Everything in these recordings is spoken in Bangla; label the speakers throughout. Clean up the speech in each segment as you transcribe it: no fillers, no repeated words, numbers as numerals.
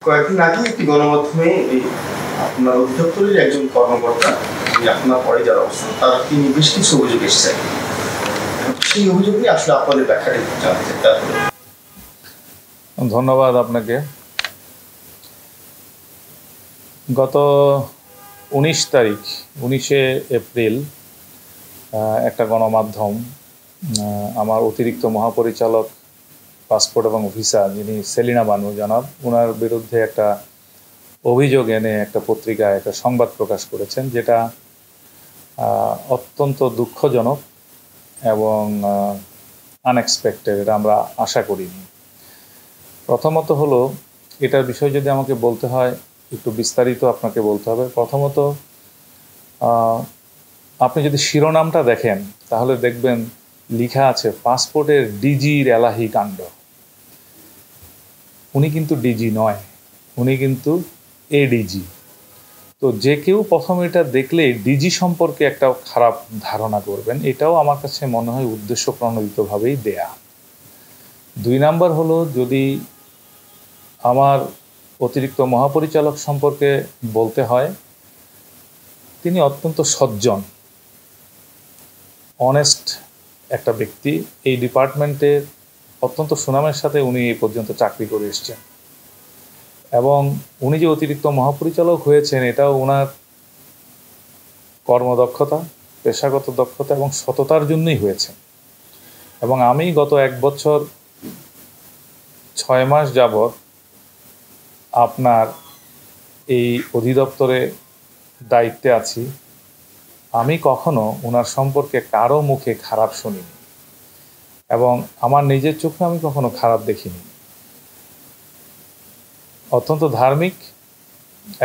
Speaker 1: কয়েকদিন আগে একটি গণমাধ্যমে আপনার অধিদপ্তরের একজন কর্মকর্তা আপনার পরে যারা অবস্থান তারা তিনি বেশ কিছু অভিযোগ এসেছেন, সেই অভিযোগ নিয়ে আসলে আপনাদের ব্যাখ্যাটা জানতে চাই।
Speaker 2: ধন্যবাদ আপনাকে। গত 19 এপ্রিল একটা গণমাধ্যম আমার অতিরিক্ত মহাপরিচালক পাসপোর্ট এবং ভিসা যিনি সেলিনা বানু জনাব, ওনার বিরুদ্ধে একটা অভিযোগ এনে একটা পত্রিকায় একটা সংবাদ প্রকাশ করেছেন, যেটা অত্যন্ত দুঃখজনক এবং আনএক্সপেক্টেড। এটা আমরা আশা করিনি। প্রথমত হলো, এটার বিষয়ে যদি আমাকে বলতে হয় একটু বিস্তারিত আপনাকে বলতে হবে। প্রথমত, আপনি যদি শিরোনামটা দেখেন তাহলে দেখবেন লেখা আছে পাসপোর্টের ডিজির এলাহি কাণ্ড। উনি কিন্তু ডিজি নয়, উনি কিন্তু এডিজি। তো যে কেউ প্রথম এটা দেখলে ডিজি সম্পর্কে একটা খারাপ ধারণা করবেন, এটাও আমার কাছে মনে হয় উদ্দেশ্য প্রণোদিতভাবেই দেয়া। 2 নাম্বার হলো, যদি আমার অতিরিক্ত মহাপরিচালক সম্পর্কে বলতে হয়, তিনি অত্যন্ত সজ্জন, অনেস্ট একটা ব্যক্তি। এই ডিপার্টমেন্টের অত্যন্ত সুনামের সাথে উনি এই পর্যন্ত চাকরি করে এসছেন, এবং উনি যে অতিরিক্ত মহাপরিচালক হয়েছেন এটাও ওনার কর্মদক্ষতা, পেশাগত দক্ষতা এবং সততার জন্যই হয়েছে। এবং আমি গত 1 বছর 6 মাস যাবৎ আপনার এই অধিদপ্তরে দায়িত্বে আছি। আমি কখনো ওনার সম্পর্কে কারো মুখে খারাপ শুনিনি, এবং আমার নিজের চোখে আমি কখনো খারাপ দেখিনি। অত্যন্ত ধার্মিক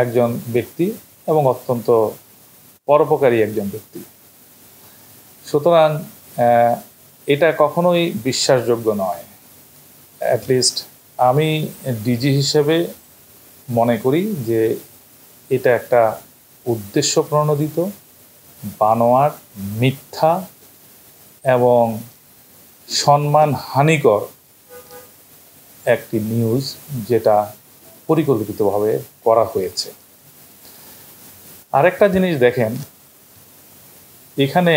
Speaker 2: একজন ব্যক্তি এবং অত্যন্ত পরোপকারী একজন ব্যক্তি। সুতরাং এটা কখনোই বিশ্বাসযোগ্য নয়। অ্যাটলিস্ট আমি ডিজি হিসেবে মনে করি যে এটা একটা উদ্দেশ্য প্রণোদিত, বানোয়ার, মিথ্যা এবং সম্মানহানিকর একটি নিউজ, যেটা পরিকল্পিতভাবে করা হয়েছে। আরেকটা জিনিস দেখেন, এখানে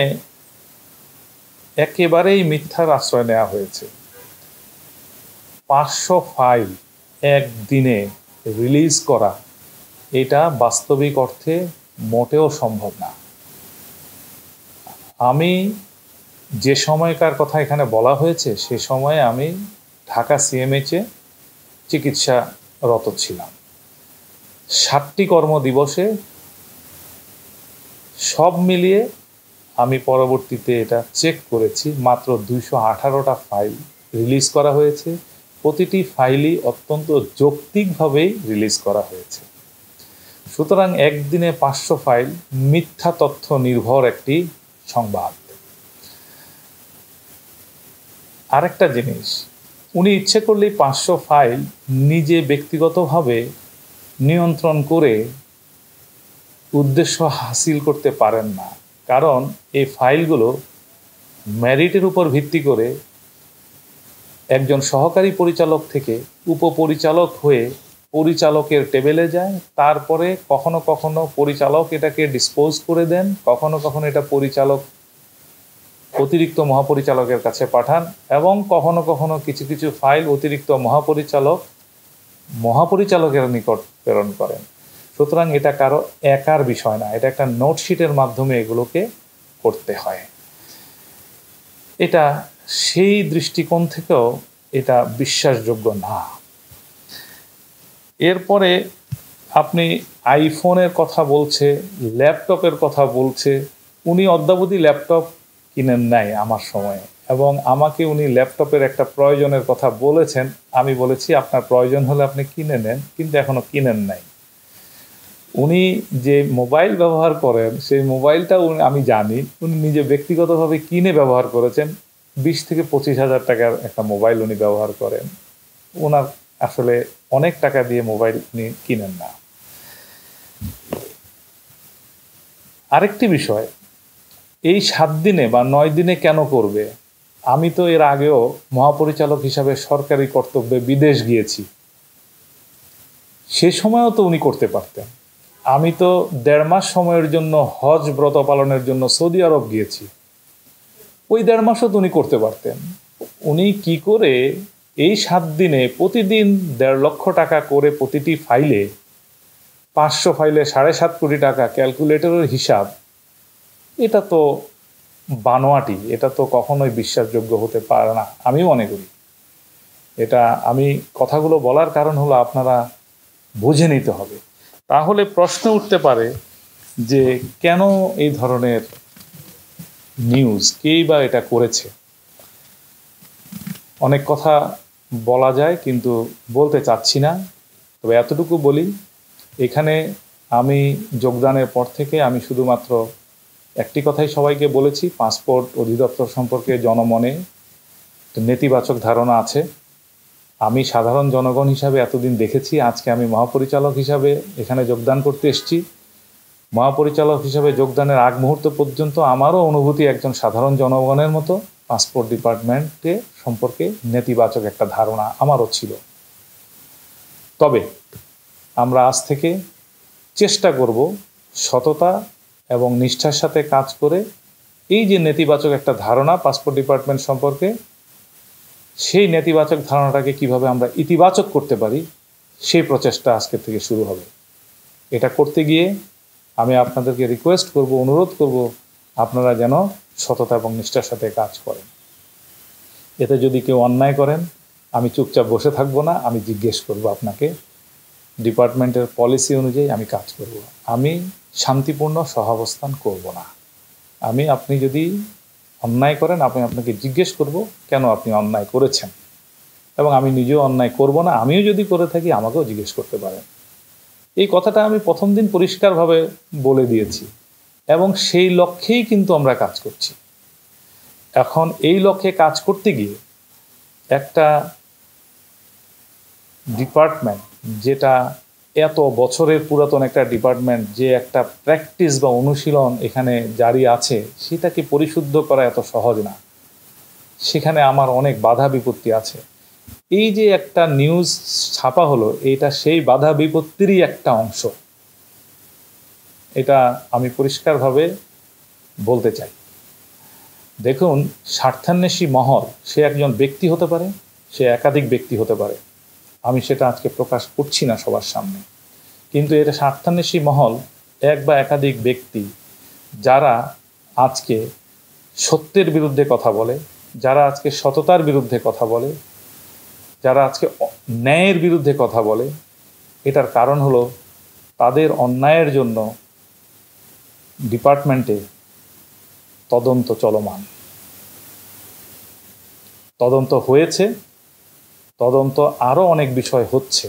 Speaker 2: একেবারেই মিথ্যার আশ্রয় নেওয়া হয়েছে। 500 ফাইল একদিনে রিলিজ করা, এটা বাস্তবিক অর্থে মোটেও সম্ভব না। আমি যে সময়কার কথা এখানে বলা হয়েছে সে সময়ে আমি ঢাকা সিএমএইচে চিকিৎসারত ছিলাম। 7টি কর্মদিবসে সব মিলিয়ে আমি পরবর্তীতে এটা চেক করেছি, মাত্র 218টা ফাইল রিলিজ করা হয়েছে। প্রতিটি ফাইলই অত্যন্ত যৌক্তিকভাবেই রিলিজ করা হয়েছে। সুতরাং একদিনে 500 ফাইল মিথ্যা তথ্য নির্ভর একটি সংবাদ। আরেকটা জিনিস, উনি ইচ্ছে করলেই 500 ফাইল নিজে ব্যক্তিগতভাবে নিয়ন্ত্রণ করে উদ্দেশ্য হাসিল করতে পারেন না, কারণ এই ফাইলগুলো মেরিটের উপর ভিত্তি করে একজন সহকারী পরিচালক থেকে উপপরিচালক হয়ে পরিচালকের টেবিলে যায়। তারপরে কখনো কখনো পরিচালক এটাকে ডিসপোজ করে দেন, কখনো কখনো এটা পরিচালক অতিরিক্ত মহাপরিচালকের কাছে পাঠান, এবং কখনো কখনো কিছু কিছু ফাইল অতিরিক্ত মহাপরিচালকের নিকট প্রেরণ করেন। সুতরাং এটা কারো একার বিষয় না, এটা একটা নোটশিটের মাধ্যমে এগুলোকে করতে হয়। এটা সেই দৃষ্টিকোণ থেকেও এটা বিশ্বাসযোগ্য না। এরপরে আপনি আইফোনের কথা বলছে, ল্যাপটপের কথা বলছে। উনি অদ্যাবধি ল্যাপটপ কিনেন নাই আমার সময়ে, এবং আমাকে উনি ল্যাপটপের একটা প্রয়োজনের কথা বলেছেন। আমি বলেছি আপনার প্রয়োজন হলে আপনি কিনে নেন, কিন্তু এখনো কিনেন নাই। উনি যে মোবাইল ব্যবহার করেন সেই মোবাইলটা আমি জানি উনি নিজে ব্যক্তিগতভাবে কিনে ব্যবহার করেছেন। 20 থেকে 25 হাজার টাকার একটা মোবাইল উনি ব্যবহার করেন। ওনার আসলে অনেক টাকা দিয়ে মোবাইল উনি কিনেন না। আরেকটি বিষয়, এই 7 দিনে বা 9 দিনে কেন করবে? আমি তো এর আগেও মহাপরিচালক হিসাবে সরকারি কর্তব্যে বিদেশ গিয়েছি। সে সময়ও তো উনি করতে পারতেন। আমি তো 1.5 মাস সময়ের জন্য হজ ব্রত পালনের জন্য সৌদি আরব গিয়েছি, ওই 1.5 মাসও তো উনি করতে পারতেন। উনি কি করে এই 7 দিনে প্রতিদিন 1.5 লক্ষ টাকা করে প্রতিটি ফাইলে, 500 ফাইলে 7.5 কোটি টাকা, ক্যালকুলেটরের হিসাব, এটা তো বানোয়াটি, এটা তো কখনোই বিশ্বাসযোগ্য হতে পারে না আমি মনে করি। এটা আমি কথাগুলো বলার কারণ হলো আপনারা বুঝে নিতে হবে। তাহলে প্রশ্ন উঠতে পারে যে কেন এই ধরনের নিউজ, কেই বা এটা করেছে। অনেক কথা বলা যায় কিন্তু বলতে চাচ্ছি না, তবে এতটুকু বলি, এখানে আমি যোগদানের পর থেকে আমি শুধুমাত্র একটি কথাই সবাইকে বলেছি, পাসপোর্ট অধিদপ্তর সম্পর্কে জনমনে নেতিবাচক ধারণা আছে। আমি সাধারণ জনগণ হিসাবে এতদিন দেখেছি, আজকে আমি মহাপরিচালক হিসাবে এখানে যোগদান করতে এসেছি। মহাপরিচালক হিসাবে যোগদানের আগ মুহূর্ত পর্যন্ত আমারও অনুভূতি একজন সাধারণ জনগণের মতো পাসপোর্ট ডিপার্টমেন্টে সম্পর্কে নেতিবাচক একটা ধারণা আমারও ছিল। তবে আমরা আজ থেকে চেষ্টা করব সততা এবং নিষ্ঠার সাথে কাজ করে এই যে নেতিবাচক একটা ধারণা পাসপোর্ট ডিপার্টমেন্ট সম্পর্কে, সেই নেতিবাচক ধারণাটাকে কিভাবে আমরা ইতিবাচক করতে পারি সেই প্রচেষ্টা আজকে থেকে শুরু হবে। এটা করতে গিয়ে আমি আপনাদেরকে রিকোয়েস্ট করব, অনুরোধ করব, আপনারা যেন সততা এবং নিষ্ঠার সাথে কাজ করেন। এতে যদি কেউ অন্যায় করেন আমি চুপচাপ বসে থাকবো না, আমি জিজ্ঞেস করব আপনাকে, ডিপার্টমেন্টের পলিসি অনুযায়ী আমি কাজ করব। আমি শান্তিপূর্ণ সহাবস্থান করব না। আপনি যদি অন্যায় করেন আমি আপনাকে জিজ্ঞেস করব কেন আপনি অন্যায় করেছেন, এবং আমি নিজেও অন্যায় করব না। আমিও যদি করে থাকি আমাকেও জিজ্ঞেস করতে পারেন। এই কথাটা আমি প্রথম দিন পরিষ্কারভাবে বলে দিয়েছি এবং সেই লক্ষ্যেই কিন্তু আমরা কাজ করছি। এখন এই লক্ষ্যে কাজ করতে গিয়ে একটা ডিপার্টমেন্ট, যেটা এত বছরের পুরাতন একটা ডিপার্টমেন্ট, যে একটা প্র্যাকটিস বা অনুশীলন এখানে জারি আছে, সেটাকে পরিশুদ্ধ করা এত সহজ না। সেখানে আমার অনেক বাধা বিপত্তি আছে। এই যে একটা নিউজ ছাপা হলো, এটা সেই বাধা বিপত্তিরই একটা অংশ। এটা আমি পরিষ্কারভাবে বলতে চাই। দেখুন, স্বার্থান্বেষী মহল, সে একজন ব্যক্তি হতে পারে, সে একাধিক ব্যক্তি হতে পারে, আমি সেটা আজকে প্রকাশ করছি না সবার সামনে। কিন্তু এটা স্বার্থান্বেষী মহল, এক বা একাধিক ব্যক্তি, যারা আজকে সত্যের বিরুদ্ধে কথা বলে, যারা আজকে সততার বিরুদ্ধে কথা বলে, যারা আজকে ন্যায়ের বিরুদ্ধে কথা বলে, এটার কারণ হলো তাদের অন্যায়ের জন্য ডিপার্টমেন্টে তদন্ত চলমান। তদন্ত হয়েছে, তদন্ত আরও অনেক বিষয় হচ্ছে,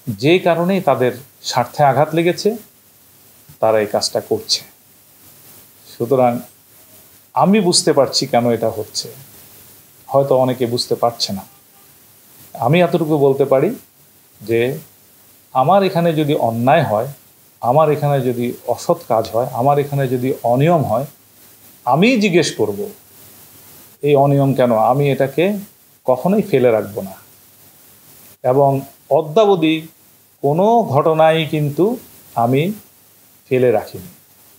Speaker 2: যে কারণেই তাদের স্বার্থে আঘাত লেগেছে, তারা এই কাজটা করছে। সুতরাং আমি বুঝতে পারছি কেন এটা হচ্ছে, হয়তো অনেকে বুঝতে পারছে না। আমি এতটুকু বলতে পারি যে আমার এখানে যদি অন্যায় হয়, আমার এখানে যদি অসৎ কাজ হয়, আমার এখানে যদি অনিয়ম হয়, আমি জিজ্ঞেস করব এই অনিয়ম কেন। আমি এটাকে কখনোই ফেলে রাখবো না, এবং অদ্যাবধি কোনো ঘটনাই কিন্তু আমি ফেলে রাখিনি।